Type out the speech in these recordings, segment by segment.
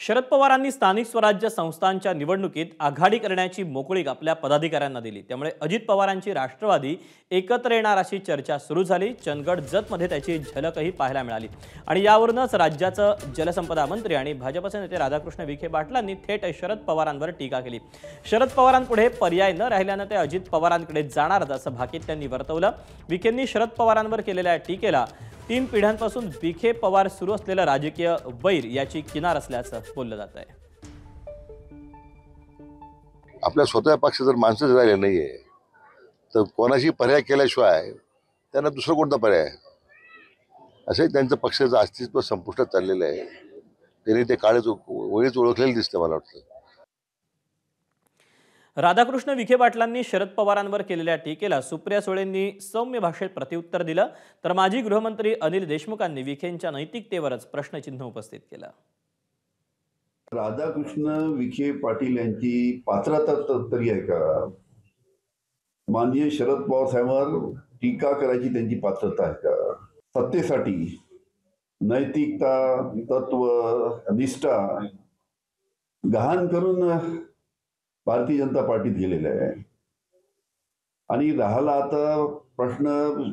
शरद पवारांनी स्थानिक स्वराज्य संस्थांच्या निवडणुकीत आघाडी करण्याची मोकळीक आपल्या पदाधिकाऱ्यांना दिली। त्यामुळे अजित पवारांची राष्ट्रवादी एकत्र येणार अशी चर्चा सुरू झाली। चंदगड जतमध्ये त्याची झलकही पाहायला मिळाली आणि यावरूनच राज्याचे जलसंपदा मंत्री आणि भाजपचे नेते राधाकृष्ण विखे पाटलांनी थेट शरद पवारांवर टीका केली। शरद पवारांपुढे पर्याय न राहिल्याने ते अजित पवारांकडे जाणार असं भाकीत त्यांनी वर्तवलं। विखेंनी शरद पवारांवर केलेल्या टीकेला 3 पिढ्यांपासून विखे पवार सुरू असलेलं राजकीय वैर याची किनार असल्याचं बोललं जात आहे। आपल्या स्वतः पक्ष जर माणसंच राहिले नाहीये तर कोणाशी पर्याय केल्याशिवाय त्यांना दुसरा कोणता पर्याय असे त्यांचं पक्षाचं अस्तित्व संपुष्टात चाललेलं आहे। त्यांनी ते काळच वेळीच ओळखलेलं दिसतं मला वाटतं। राधाकृष्ण विखे पाटलांनी शरद पवारांवर केलेल्या टीकेला सुप्रिया सुळेंनी सौम्य भाषेत प्रत्युत्तर दिलं, तर माजी गृहमंत्री अनिल देशमुखांनी विखेंच्या नैतिकतेवरच प्रश्नचिन्ह उपस्थित केलं। राधाकृष्ण विखे पाटील यांची पात्रता तरी आहे का? माननीय शरद पवार साहेबांवर टीका करायची त्यांची पात्रता आहे का? सत्तेसाठी नैतिकता, तत्व, निष्ठा गहाण करून भारतीय जनता पार्टीत गेलेले आहे। आणि राहिला आता प्रश्न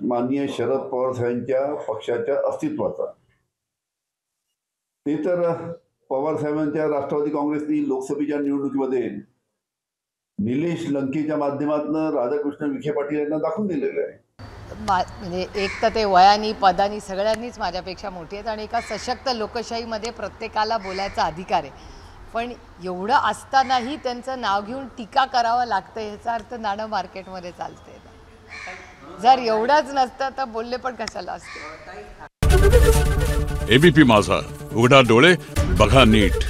माननीय शरद पवार साहेबांच्या पक्षाच्या अस्तित्वाचा, ते तर पवार साहेबांच्या राष्ट्रवादी काँग्रेसनी लोकसभेच्या निवडणुकीमध्ये निलेश लंकेच्या माध्यमातून राधाकृष्ण विखे पाटील यांना दाखवून दिलेलं आहे। म्हणजे एक तर ते वयानी पदानी सगळ्यांनीच माझ्यापेक्षा मोठी आहेत आणि एका सशक्त लोकशाहीमध्ये प्रत्येकाला बोलायचा अधिकार आहे, पण एवढं असतानाही त्यांचं नाव घेऊन टीका करावं लागतं याचा अर्थ नाणं मार्केटमध्ये चालते। जर एवढंच नसतं तर बोलले पण कशाला असते। एबीपी माझा, उघडा डोळे बघा नीट।